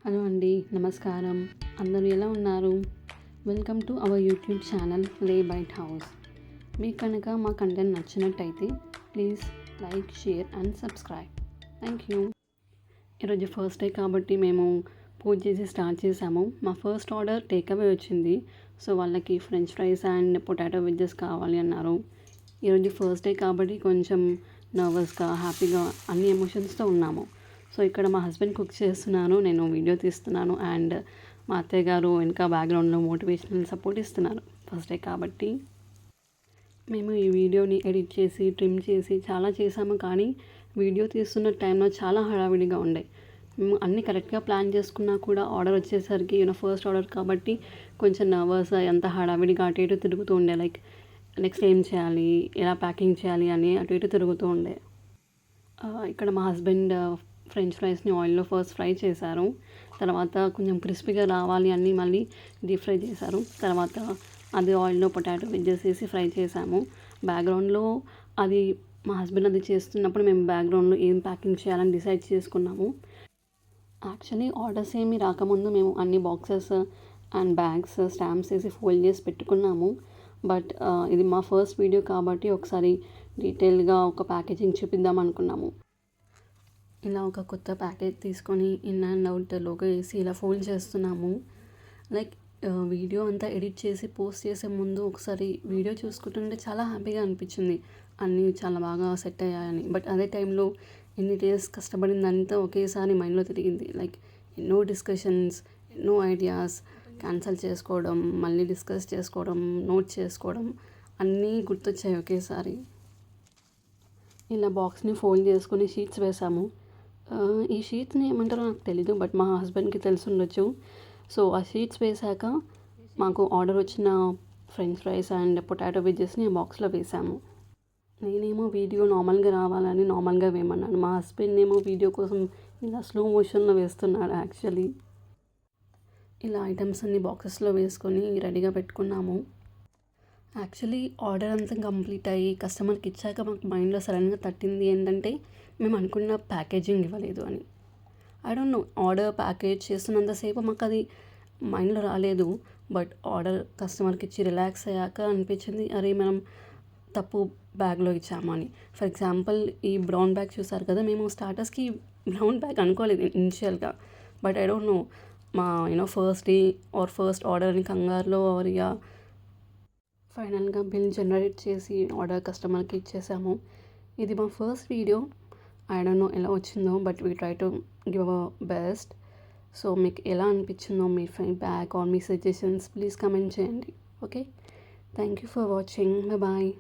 Hello అండి, నమస్కారం. అందరూ ఎలా ఉన్నారు? Welcome to our YouTube channel లే బైట్ హౌస్. మీకు కనుక మా కంటెంట్ నచ్చినట్టయితే please like, share and subscribe. Thank you. ఈరోజు ఫస్ట్ డే కాబట్టి మేము పూజ చేసి స్టార్ట్ చేసాము. మా ఫస్ట్ ఆర్డర్ టేక్అవే వచ్చింది. సో వాళ్ళకి french fries and potato wedges కావాలి అన్నారు. ఈరోజు ఫస్ట్ డే కాబట్టి కొంచెం నర్వస్గా, హ్యాపీగా అన్ని ఎమోషన్స్తో ఉన్నాము. సో ఇక్కడ మా హస్బెండ్ కుక్ చేస్తున్నాను, నేను వీడియో తీస్తున్నాను అండ్ మా అత్తయ్య గారు వెనక బ్యాక్గ్రౌండ్లో మోటివేషనల్ సపోర్ట్ ఇస్తున్నారు. ఫస్ట్ డే కాబట్టి మేము ఈ వీడియోని ఎడిట్ చేసి ట్రిమ్ చేసి చాలా చేసాము, కానీ వీడియో తీస్తున్న టైంలో చాలా హడావిడిగా ఉండే. మేము అన్నీ కరెక్ట్గా ప్లాన్ చేసుకున్నా కూడా ఆర్డర్ వచ్చేసరికి ఫస్ట్ ఆర్డర్ కాబట్టి కొంచెం నర్వస్, ఎంత హడావిడిగా అటు ఇటు తిరుగుతూ ఉండే. లైక్ నెక్స్ట్ ఏం చేయాలి, ఎలా ప్యాకింగ్ చేయాలి అని అటు ఇటు తిరుగుతూ ఉండే. ఇక్కడ మా హస్బెండ్ ఫ్రెంచ్ ఫ్రైస్ని ఆయిల్లో ఫస్ట్ ఫ్రై చేశారు. తర్వాత కొంచెం క్రిస్పీగా రావాలి అని మళ్ళీ డీప్ ఫ్రై చేశారు. తర్వాత అది ఆయిల్లో పొటాటో వెజ్జెస్ వేసి ఫ్రై చేసాము. బ్యాక్గ్రౌండ్లో అది మా హస్బెండ్ అది చేస్తున్నప్పుడు మేము బ్యాక్గ్రౌండ్లో ఏం ప్యాకింగ్ చేయాలని డిసైడ్ చేసుకున్నాము. యాక్చువల్లీ ఆర్డర్స్ ఏమి రాకముందు మేము అన్ని బాక్సెస్ అండ్ బ్యాగ్స్ స్టాంప్స్ వేసి ఫోల్డ్ చేసి పెట్టుకున్నాము. బట్ ఇది మా ఫస్ట్ వీడియో కాబట్టి ఒకసారి డీటెయిల్గా ఒక ప్యాకేజింగ్ చూపిద్దాం అనుకున్నాము. ఇలా ఒక కొత్త ప్యాకేజ్ తీసుకొని ఇన్ అండ్ అవుట్ లోగో వేసి ఇలా ఫోల్డ్ చేస్తున్నాము. లైక్ వీడియో అంతా ఎడిట్ చేసి పోస్ట్ చేసే ముందు ఒకసారి వీడియో చూసుకుంటుంటే చాలా హ్యాపీగా అనిపించింది, అన్నీ చాలా బాగా సెట్ అయ్యాయని. బట్ అదే టైంలో ఎన్ని డేస్ కష్టపడిందంతా ఒకేసారి మైండ్లో తిరిగింది. లైక్ ఎన్నో డిస్కషన్స్, ఎన్నో ఐడియాస్ క్యాన్సిల్ చేసుకోవడం, మళ్ళీ డిస్కస్ చేసుకోవడం, నోట్ చేసుకోవడం అన్నీ గుర్తొచ్చాయి ఒకేసారి. ఇలా బాక్స్ని ఫోల్డ్ చేసుకుని షీట్స్ వేసాము. ఈ షీట్స్ని ఏమంటారో నాకు తెలీదు, బట్ మా హస్బెండ్కి తెలిసి ఉండొచ్చు. సో ఆ షీట్స్ వేసాక మాకు ఆర్డర్ వచ్చిన ఫ్రెంచ్ ఫ్రైస్ అండ్ పొటాటో వెజ్జెస్ని బాక్స్లో వేసాము. నేనేమో వీడియో నార్మల్గా రావాలని నార్మల్గా వేయమన్నాను. మా హస్బెండ్ ఏమో వీడియో కోసం ఇలా స్లో మోషన్లో వేస్తున్నాడు యాక్చువల్లీ. ఇలా ఐటమ్స్ అన్ని బాక్సెస్లో వేసుకొని రెడీగా పెట్టుకున్నాము. యాక్చువల్లీ ఆర్డర్ అంతా కంప్లీట్ అయ్యి కస్టమర్కి ఇచ్చాక మాకు మైండ్లో సడన్గా తట్టింది ఏంటంటే మేము అనుకున్న ప్యాకేజింగ్ ఇవ్వలేదు అని. I don't know, order package చేస్తున్నంతసేపు మాకు అది మైండ్లో రాలేదు. బట్ ఆర్డర్ కస్టమర్కి ఇచ్చి రిలాక్స్ అయ్యాక అనిపించింది, అరే మనం తప్పు బ్యాగ్లో ఇచ్చాము అని. ఫర్ ఎగ్జాంపుల్ ఈ బ్రౌన్ బ్యాగ్ చూసారు కదా, మేము స్టార్టర్స్కి బ్రౌన్ బ్యాగ్ అనుకోలేదు ఇనిషియల్గా. బట్ ఐ డోంట్ నో, మా first day or first order అని కంగారులో ఇక ఫైనల్గా బిల్ జనరేట్ చేసి ఆర్డర్ కస్టమర్కి ఇచ్చేసాము. ఇది మా first video. I don't know ఎలా వచ్చిందో, but we try to give our best. So మీకు ఎలా అనిపించిందో మీ ఫీడ్బ్యాక్ ఆర్ మీ సజెషన్స్ ప్లీజ్ కమెంట్ చేయండి. Okay, thank you for watching. Bye.